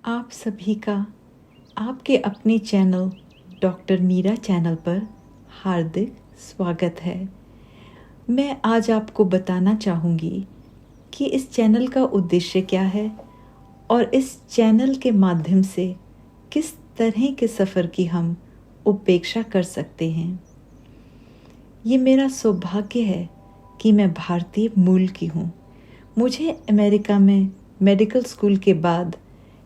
आप सभी का आपके अपने चैनल डॉक्टर मीरा चैनल पर हार्दिक स्वागत है। मैं आज आपको बताना चाहूँगी कि इस चैनल का उद्देश्य क्या है और इस चैनल के माध्यम से किस तरह के सफ़र की हम उपेक्षा कर सकते हैं। ये मेरा सौभाग्य है कि मैं भारतीय मूल की हूँ। मुझे अमेरिका में मेडिकल स्कूल के बाद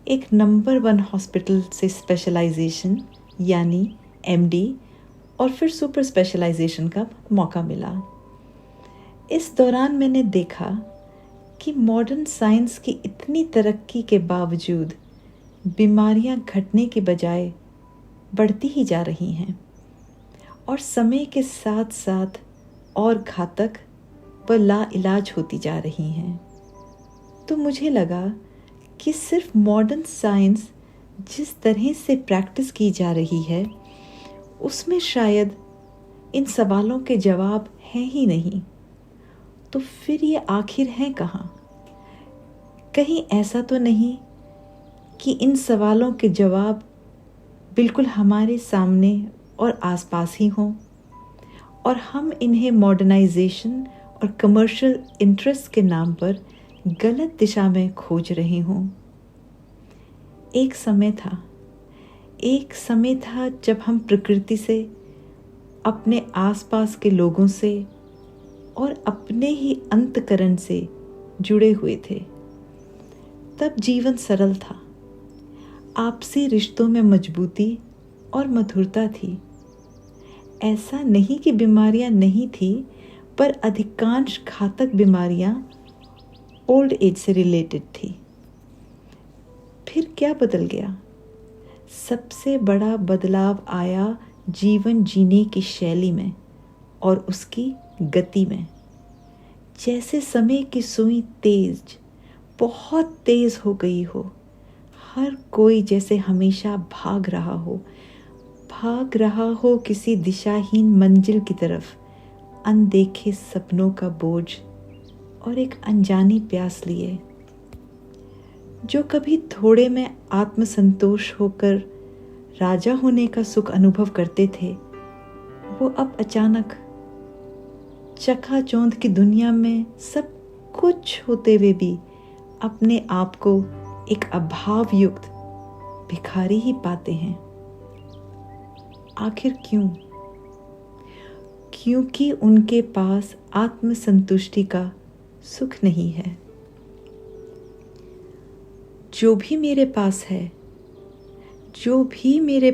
एक नंबर 1 हॉस्पिटल से स्पेशलाइजेशन यानी एमडी और फिर सुपर स्पेशलाइजेशन का मौका मिला। इस दौरान मैंने देखा कि मॉडर्न साइंस की इतनी तरक्की के बावजूद बीमारियां घटने के बजाय बढ़ती ही जा रही हैं और समय के साथ साथ और घातक व लाइलाज होती जा रही हैं। तो मुझे लगा कि सिर्फ मॉडर्न साइंस जिस तरह से प्रैक्टिस की जा रही है उसमें शायद इन सवालों के जवाब हैं ही नहीं। तो फिर ये आखिर हैं कहाँ? कहीं ऐसा तो नहीं कि इन सवालों के जवाब बिल्कुल हमारे सामने और आसपास ही हों और हम इन्हें मॉडर्नाइजेशन और कमर्शियल इंटरेस्ट के नाम पर गलत दिशा में खोज रहे हों। एक समय था जब हम प्रकृति से, अपने आसपास के लोगों से और अपने ही अंतःकरण से जुड़े हुए थे। तब जीवन सरल था, आपसी रिश्तों में मजबूती और मधुरता थी। ऐसा नहीं कि बीमारियां नहीं थी, पर अधिकांश घातक बीमारियां ओल्ड एज से रिलेटेड थी। फिर क्या बदल गया? सबसे बड़ा बदलाव आया जीवन जीने की शैली में और उसकी गति में। जैसे समय की सुई बहुत तेज हो गई हो। हर कोई जैसे हमेशा भाग रहा हो किसी दिशाहीन मंजिल की तरफ, अनदेखे सपनों का बोझ और एक अनजानी प्यास लिए। जो कभी थोड़े में आत्मसंतोष होकर राजा होने का सुख अनुभव करते थे, वो अब अचानक चकाचौंध की दुनिया में सब कुछ होते हुए भी अपने आप को एक अभाव युक्त भिखारी ही पाते हैं। आखिर क्यों? क्योंकि उनके पास आत्मसंतुष्टि का सुख नहीं है। जो भी मेरे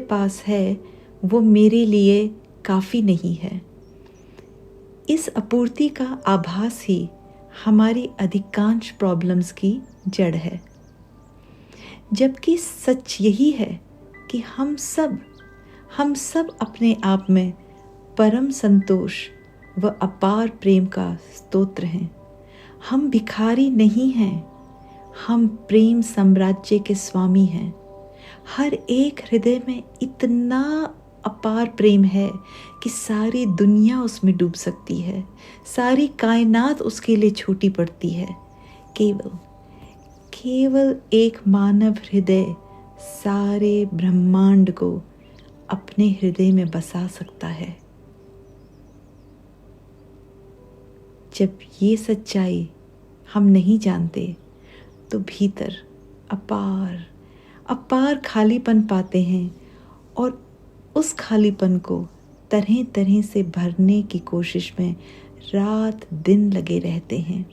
पास है वो मेरे लिए काफ़ी नहीं है। इस अपूर्ति का आभास ही हमारी अधिकांश प्रॉब्लम्स की जड़ है। जबकि सच यही है कि हम सब अपने आप में परम संतोष व अपार प्रेम का स्तोत्र हैं। हम भिखारी नहीं हैं, हम प्रेम साम्राज्य के स्वामी हैं। हर एक हृदय में इतना अपार प्रेम है कि सारी दुनिया उसमें डूब सकती है, सारी कायनात उसके लिए छोटी पड़ती है। केवल एक मानव हृदय सारे ब्रह्मांड को अपने हृदय में बसा सकता है। जब ये सच्चाई हम नहीं जानते तो भीतर अपार खालीपन पाते हैं और उस खालीपन को तरह तरह से भरने की कोशिश में रात दिन लगे रहते हैं।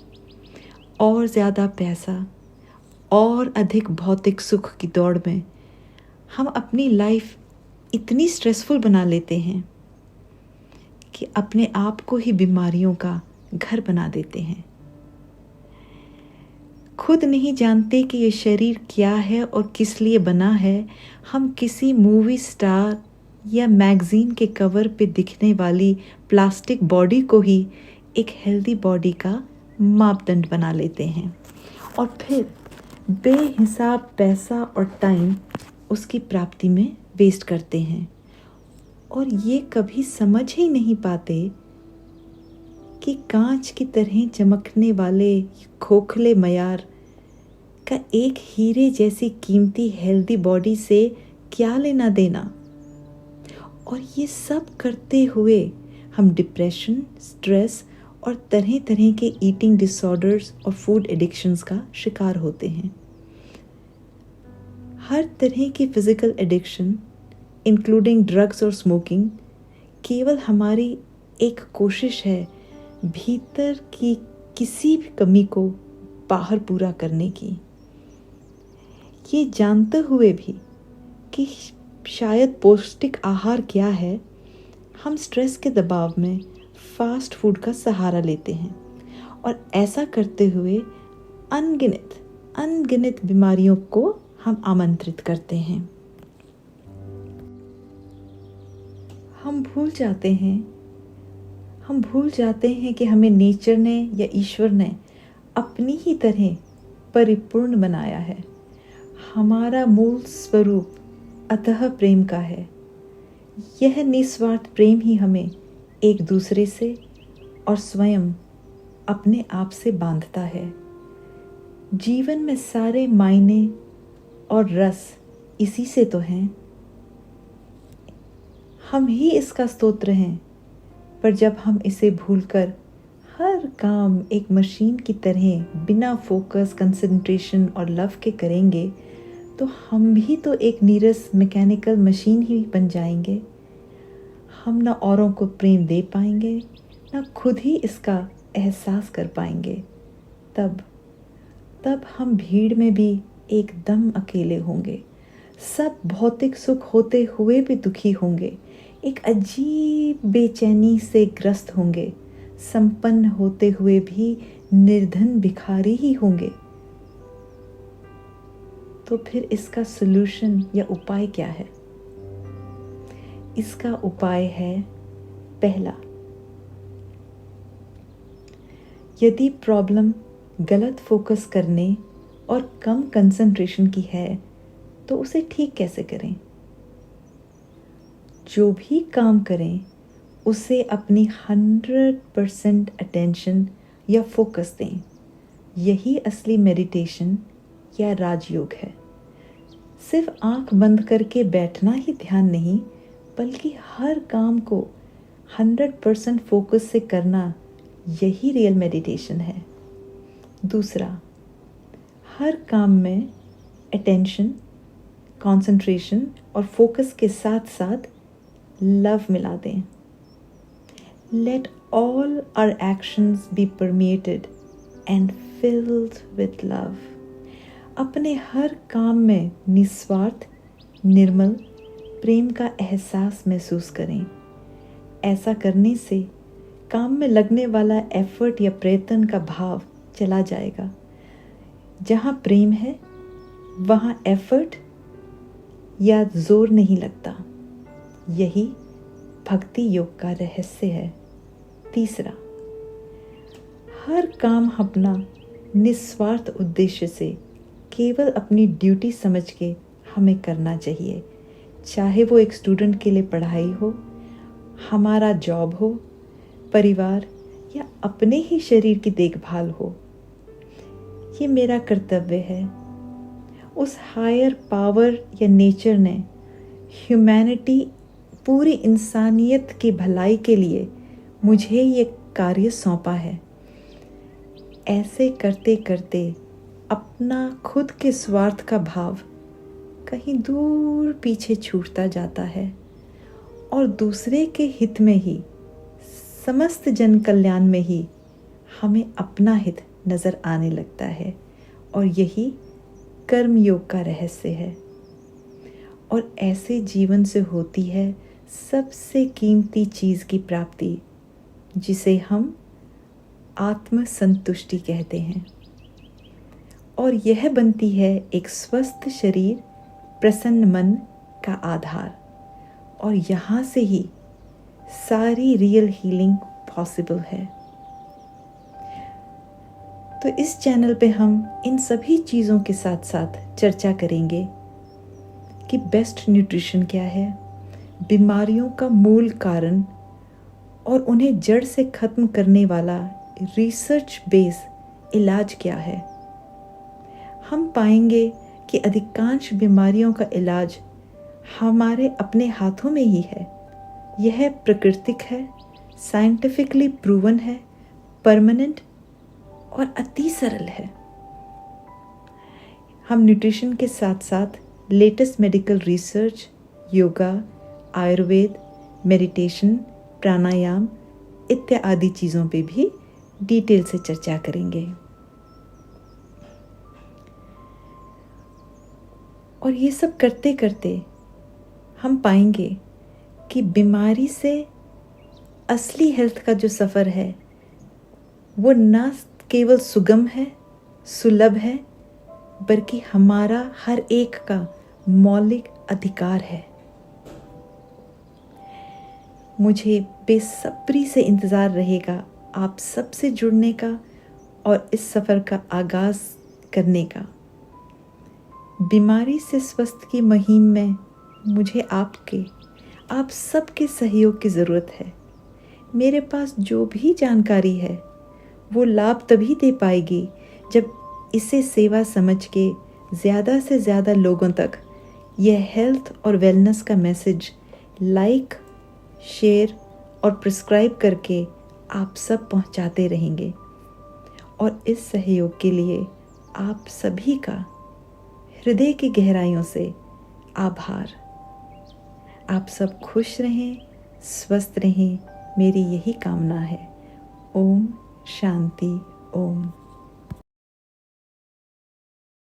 और ज़्यादा पैसा और अधिक भौतिक सुख की दौड़ में हम अपनी लाइफ इतनी स्ट्रेसफुल बना लेते हैं कि अपने आप को ही बीमारियों का घर बना देते हैं। खुद नहीं जानते कि ये शरीर क्या है और किस लिए बना है। हम किसी मूवी स्टार या मैगजीन के कवर पे दिखने वाली प्लास्टिक बॉडी को ही एक हेल्दी बॉडी का मापदंड बना लेते हैं और फिर बेहिसाब पैसा और टाइम उसकी प्राप्ति में वेस्ट करते हैं। और ये कभी समझ ही नहीं पाते कि कांच की तरह चमकने वाले खोखले मयार का एक हीरे जैसी कीमती हेल्दी बॉडी से क्या लेना देना। और ये सब करते हुए हम डिप्रेशन, स्ट्रेस और तरह तरह के ईटिंग डिसऑर्डर्स और फूड एडिक्शंस का शिकार होते हैं। हर तरह की फिजिकल एडिक्शन इंक्लूडिंग ड्रग्स और स्मोकिंग केवल हमारी एक कोशिश है भीतर की किसी भी कमी को बाहर पूरा करने की, ये जानते हुए भी कि शायद पौष्टिक आहार क्या है, हम स्ट्रेस के दबाव में फास्ट फूड का सहारा लेते हैं और ऐसा करते हुए अनगिनत बीमारियों को हम आमंत्रित करते हैं। हम भूल जाते हैं कि हमें नेचर ने या ईश्वर ने अपनी ही तरह परिपूर्ण बनाया है। हमारा मूल स्वरूप अतः प्रेम का है। यह निस्वार्थ प्रेम ही हमें एक दूसरे से और स्वयं अपने आप से बांधता है। जीवन में सारे मायने और रस इसी से तो हैं। हम ही इसका स्तोत्र हैं, पर जब हम इसे भूलकर हर काम एक मशीन की तरह बिना फोकस, कंसंट्रेशन और लव के करेंगे तो हम भी तो एक नीरस मैकेनिकल मशीन ही बन जाएंगे। हम ना औरों को प्रेम दे पाएंगे, ना खुद ही इसका एहसास कर पाएंगे। तब हम भीड़ में भी एकदम अकेले होंगे। सब भौतिक सुख होते हुए भी दुखी होंगे, एक अजीब बेचैनी से ग्रस्त होंगे। संपन्न होते हुए भी निर्धन भिखारी ही होंगे। तो फिर इसका सॉल्यूशन या उपाय क्या है? इसका उपाय है, पहला, यदि प्रॉब्लम गलत फोकस करने और कम कंसंट्रेशन की है तो उसे ठीक कैसे करें? जो भी काम करें उसे अपनी 100% अटेंशन या फोकस दें। यही असली मेडिटेशन या राजयोग है। सिर्फ आंख बंद करके बैठना ही ध्यान नहीं, बल्कि हर काम को 100% फोकस से करना, यही रियल मेडिटेशन है। दूसरा, हर काम में अटेंशन, कंसंट्रेशन और फोकस के साथ साथ लव मिला दें। Let all our actions be permeated and filled with love. अपने हर काम में निस्वार्थ, निर्मल प्रेम का एहसास महसूस करें। ऐसा करने से काम में लगने वाला एफर्ट या प्रयत्न का भाव चला जाएगा। जहाँ प्रेम है वहाँ एफर्ट या जोर नहीं लगता। यही भक्ति योग का रहस्य है। तीसरा, हर काम अपना निस्वार्थ उद्देश्य से केवल अपनी ड्यूटी समझ के हमें करना चाहिए। चाहे वो एक स्टूडेंट के लिए पढ़ाई हो, हमारा जॉब हो, परिवार या अपने ही शरीर की देखभाल हो। ये मेरा कर्तव्य है। उस हायर पावर या नेचर ने ह्यूमैनिटी, पूरी इंसानियत की भलाई के लिए मुझे ये कार्य सौंपा है। ऐसे करते करते अपना खुद के स्वार्थ का भाव कहीं दूर पीछे छूटता जाता है और दूसरे के हित में ही, समस्त जन कल्याण में ही हमें अपना हित नज़र आने लगता है। और यही कर्म योग का रहस्य है। और ऐसे जीवन से होती है सबसे कीमती चीज़ की प्राप्ति, जिसे हम आत्म संतुष्टि कहते हैं। और यह बनती है एक स्वस्थ शरीर, प्रसन्न मन का आधार। और यहाँ से ही सारी रियल हीलिंग पॉसिबल है। तो इस चैनल पे हम इन सभी चीज़ों के साथ साथ चर्चा करेंगे कि बेस्ट न्यूट्रिशन क्या है, बीमारियों का मूल कारण और उन्हें जड़ से ख़त्म करने वाला रिसर्च बेस इलाज क्या है। हम पाएंगे कि अधिकांश बीमारियों का इलाज हमारे अपने हाथों में ही है। यह प्राकृतिक है, साइंटिफिकली प्रूवन है, परमानेंट और अति सरल है। हम न्यूट्रिशन के साथ साथ latest medical research, yoga, Ayurveda, meditation, pranayama इत्यादि चीज़ों पे भी डिटेल से चर्चा करेंगे। और ये सब करते करते हम पाएंगे कि बीमारी से असली हेल्थ का जो सफ़र है वो न केवल सुगम है, सुलभ है, बल्कि हमारा हर एक का मौलिक अधिकार है। मुझे बेसब्री से इंतज़ार रहेगा आप सबसे जुड़ने का और इस सफ़र का आगाज़ करने का। बीमारी से स्वस्थ की मुहिम में मुझे आप सबके सहयोग की ज़रूरत है। मेरे पास जो भी जानकारी है वो लाभ तभी दे पाएगी जब इसे सेवा समझ के ज़्यादा से ज़्यादा लोगों तक यह हेल्थ और वेलनेस का मैसेज लाइक, शेयर और प्रिस्क्राइब करके आप सब पहुंचाते रहेंगे। और इस सहयोग के लिए आप सभी का हृदय की गहराइयों से आभार। आप सब खुश रहें, स्वस्थ रहें, मेरी यही कामना है। ओम शांति ओम।